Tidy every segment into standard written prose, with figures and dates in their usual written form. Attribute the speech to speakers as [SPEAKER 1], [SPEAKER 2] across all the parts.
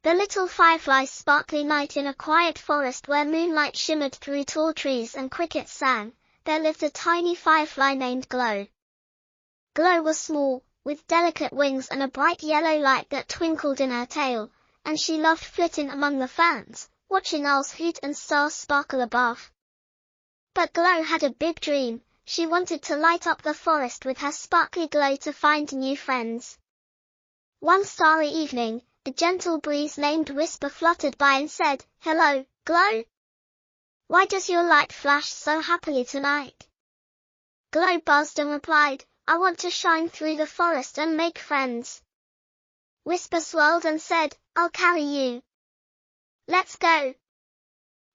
[SPEAKER 1] The little firefly's sparkly night in a quiet forest where moonlight shimmered through tall trees and crickets sang, there lived a tiny firefly named Glow. Glow was small, with delicate wings and a bright yellow light that twinkled in her tail, and she loved flitting among the ferns, watching owls hoot and stars sparkle above. But Glow had a big dream. She wanted to light up the forest with her sparkly glow to find new friends. One starry evening, a gentle breeze named Whisper fluttered by and said, "Hello, Glow. Why does your light flash so happily tonight?" Glow buzzed and replied, "I want to shine through the forest and make friends." Whisper swirled and said, "I'll carry you. Let's go."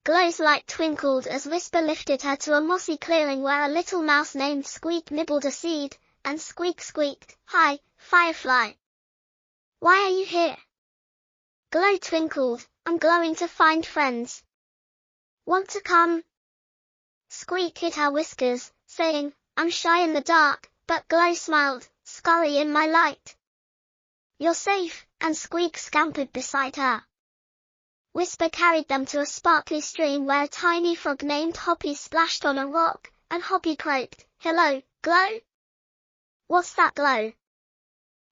[SPEAKER 1] Glow's light twinkled as Whisper lifted her to a mossy clearing where a little mouse named Squeak nibbled a seed, and Squeak squeaked, "Hi, Firefly. Why are you here?" Glow twinkled, "I'm glowing to find friends. Want to come?" Squeak hid her whiskers, saying, "I'm shy in the dark," but Glow smiled, "Scurry in my light. You're safe," and Squeak scampered beside her. Whisper carried them to a sparkly stream where a tiny frog named Hoppy splashed on a rock, and Hoppy croaked, "Hello, Glow. What's that glow?"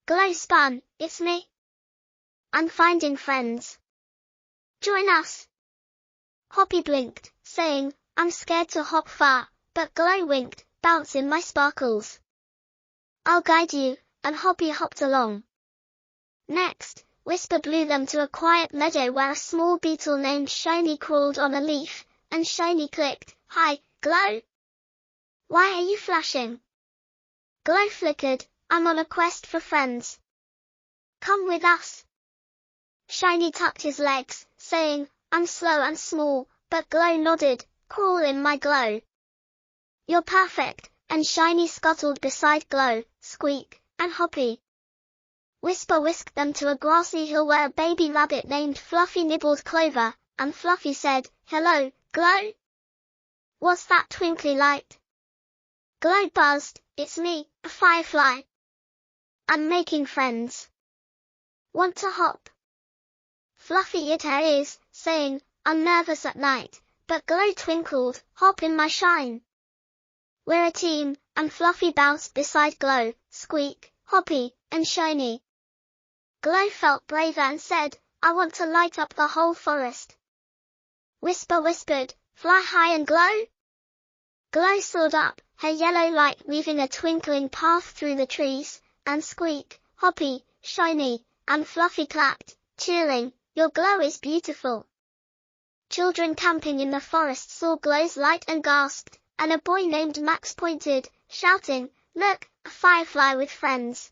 [SPEAKER 1] Glow spun, "It's me. I'm finding friends. Join us." Hoppy blinked, saying, "I'm scared to hop far," but Glow winked, "Bounce in my sparkles. I'll guide you," and Hoppy hopped along. Next, Whisper blew them to a quiet meadow where a small beetle named Shiny crawled on a leaf, and Shiny clicked, "Hi, Glow. Why are you flashing?" Glow flickered, "I'm on a quest for friends. Come with us." Shiny tucked his legs, saying, "I'm slow and small," but Glow nodded, "Crawl in my glow. You're perfect," and Shiny scuttled beside Glow, Squeak, and Hoppy. Whisper whisked them to a grassy hill where a baby rabbit named Fluffy nibbled clover, and Fluffy said, "Hello, Glow. What's that twinkly light?" Glow buzzed, "It's me, a firefly. I'm making friends. Want to hop?" Fluffy hid her ears, saying, "I'm nervous at night," but Glow twinkled, "Hop in my shine. We're a team," and Fluffy bounced beside Glow, Squeak, Hoppy, and Shiny. Glow felt braver and said, "I want to light up the whole forest." Whisper whispered, "Fly high and glow." Glow soared up, her yellow light weaving a twinkling path through the trees, and Squeak, Hoppy, Shiny, and Fluffy clapped, cheering, "Your glow is beautiful." Children camping in the forest saw Glow's light and gasped, and a boy named Max pointed, shouting, "Look, a firefly with friends."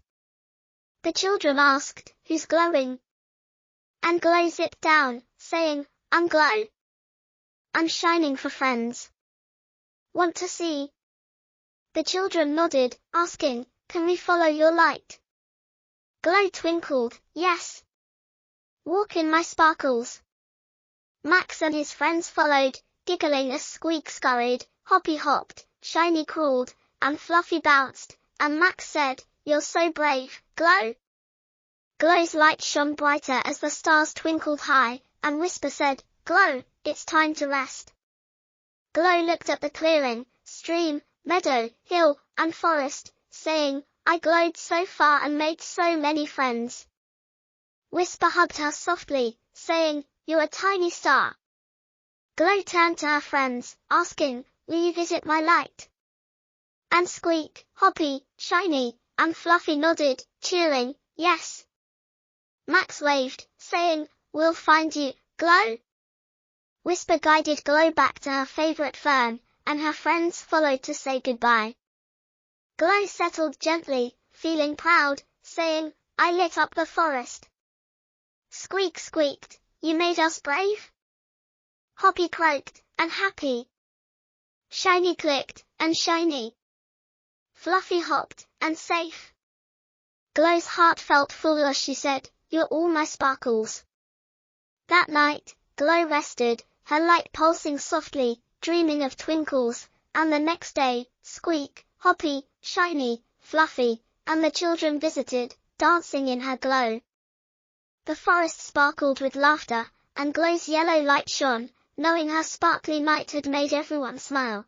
[SPEAKER 1] The children asked, "Who's glowing?" And Glow zipped down, saying, "I'm Glow. I'm shining for friends. Want to see?" The children nodded, asking, "Can we follow your light?" Glow twinkled, "Yes. Walk in my sparkles." Max and his friends followed, giggling as Squeak scurried, Hoppy hopped, Shiny crawled, and Fluffy bounced, and Max said, "You're so brave, Glow." Glow's light shone brighter as the stars twinkled high, and Whisper said, "Glow, it's time to rest." Glow looked at the clearing, stream, meadow, hill, and forest, saying, "I glowed so far and made so many friends." Whisper hugged her softly, saying, "You're a tiny star." Glow turned to her friends, asking, "Will you visit my light?" And Squeak, Hoppy, Shiny, and Fluffy nodded, cheering, "Yes." Max waved, saying, "We'll find you, Glow." Whisper guided Glow back to her favorite fern, and her friends followed to say goodbye. Glow settled gently, feeling proud, saying, "I lit up the forest." Squeak squeaked, "You made us brave." Hoppy croaked, "And happy." Shiny clicked, "And shiny." Fluffy hopped, "And safe." Glow's heart felt full as she said, "You're all my sparkles." That night, Glow rested, her light pulsing softly, dreaming of twinkles, and the next day, Squeak, Hoppy, Shiny, Fluffy, and the children visited, dancing in her glow. The forest sparkled with laughter, and Glow's yellow light shone, knowing her sparkly might had made everyone smile.